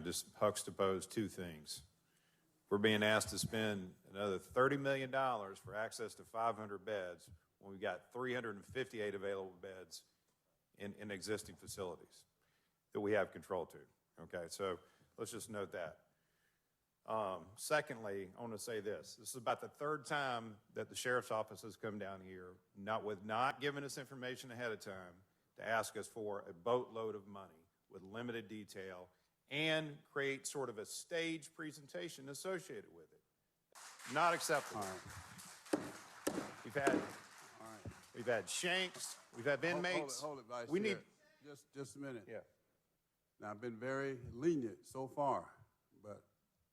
juxtapose two things. We're being asked to spend another $30 million for access to 500 beds when we've got 358 available beds in existing facilities that we have control to. Okay, so let's just note that. Secondly, I want to say this. This is about the third time that the sheriff's office has come down here not giving us information ahead of time to ask us for a boatload of money with limited detail and create sort of a staged presentation associated with it. Not acceptable. All right. We've had Shanks, we've had inmates. Hold it, Vice we Chair. need just a minute. Yeah. Now, I've been very lenient so far, but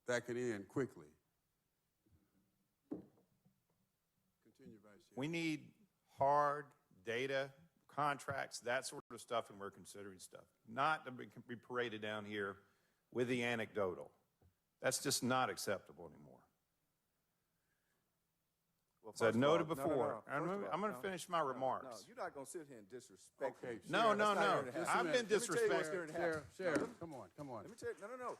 that could end quickly. Continue, Vice Chair. We need hard data, contracts, that sort of stuff, and we're considering stuff. Not to be paraded down here with the anecdotal. That's just not acceptable anymore. Well, As I noted no, before, I'm going to finish my remarks. No, you're not going to sit here and disrespect me. No. I've been disrespectful. Sheriff, come on. Let me tell you, no.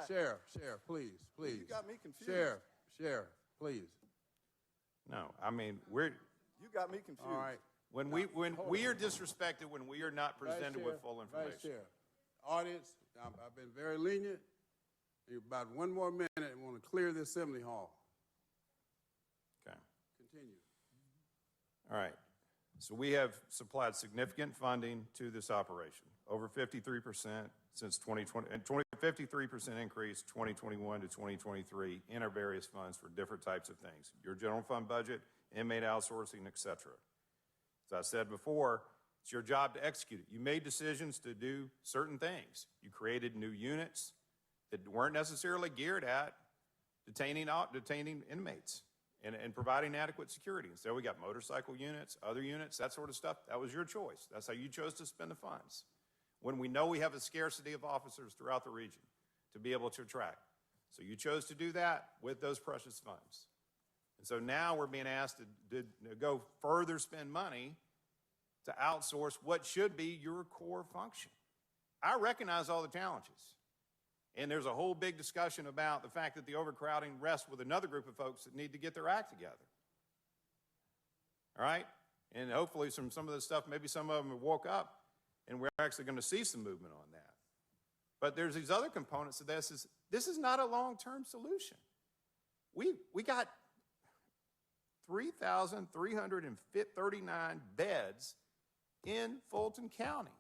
Sheriff, please. You got me confused. Sheriff, please. No, I mean, You got me confused. All right. when we are disrespected, when we are not presented with full information. Vice Chair, audience, I've been very lenient. About one more minute, I want to clear the assembly hall. Okay. Continue. All right. So we have supplied significant funding to this operation, over 53% since 2020, and 53% increase 2021 to 2023 in our various funds for different types of things. Your general fund budget, inmate outsourcing, et cetera. As I said before, it's your job to execute it. You made decisions to do certain things. You created new units that weren't necessarily geared at detaining inmates and providing adequate security. And so we got motorcycle units, other units, that sort of stuff. That was your choice. That's how you chose to spend the funds. When we know we have a scarcity of officers throughout the region to be able to attract. So you chose to do that with those precious funds. And so now we're being asked to go further spend money to outsource what should be your core function. I recognize all the challenges. And there's a whole big discussion about the fact that the overcrowding rests with another group of folks that need to get their act together. All right? And hopefully some of this stuff, maybe some of them have woke up and we're actually going to see some movement on that. But there's these other components to this. This is not a long-term solution. We got 3,339 beds in Fulton County.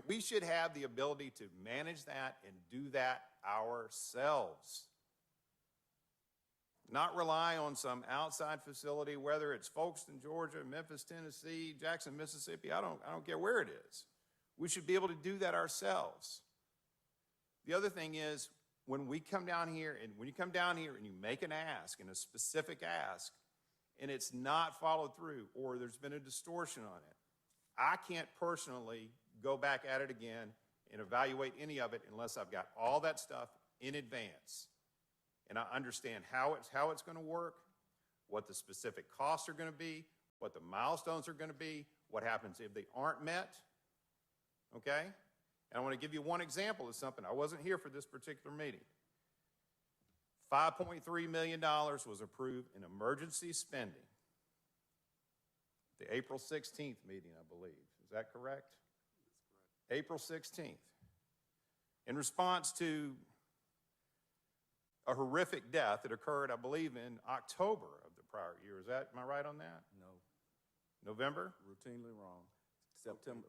We should have the ability to manage that and do that ourselves. Not rely on some outside facility, whether it's Folkestone, Georgia, Memphis, Tennessee, Jackson, Mississippi, I don't care where it is. We should be able to do that ourselves. The other thing is, when you come down here and you make an ask, and a specific ask, and it's not followed through, or there's been a distortion on it, I can't personally go back at it again and evaluate any of it unless I've got all that stuff in advance. And I understand how it's going to work, what the specific costs are going to be, what the milestones are going to be, what happens if they aren't met, okay? And I want to give you one example of something. I wasn't here for this particular meeting. $5.3 million was approved in emergency spending. The April 16th meeting, I believe. Is that correct? That's correct. April 16th. In response to a horrific death that occurred, I believe, in October of the prior year. Am I right on that? No. November? Routinely wrong. September.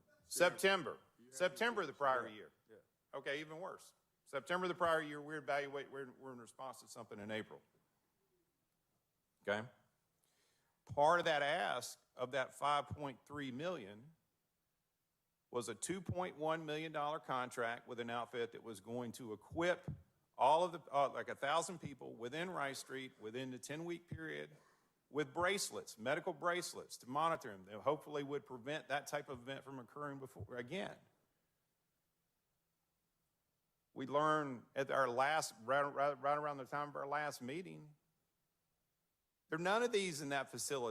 September of the prior year. Yeah. Okay, even worse. September of the prior year, we're in response to something in April. Okay? Part of that ask of that $5.3 million was a $2.1 million contract with an outfit that was going to equip all of the, like 1,000 people within Rice Street within the 10-week period with bracelets, medical bracelets to monitor them that hopefully would prevent that type of event from occurring again. We learned at our last, right around the time of our last meeting, there are none of these in that facility